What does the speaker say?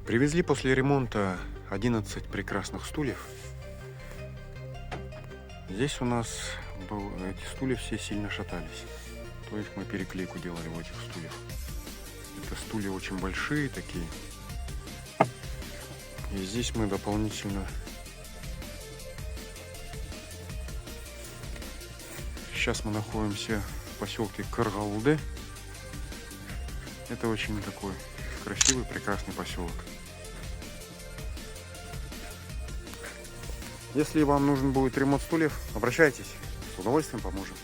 Привезли после ремонта 11 прекрасных стульев. Здесь у нас эти стулья все сильно шатались. То есть мы переклейку делали в этих стульях. Это стулья очень большие такие. И здесь мы дополнительно... Сейчас мы находимся в поселке Кыргылды. Это очень такой красивый, прекрасный поселок. Если вам нужен будет ремонт стульев, обращайтесь, с удовольствием поможем.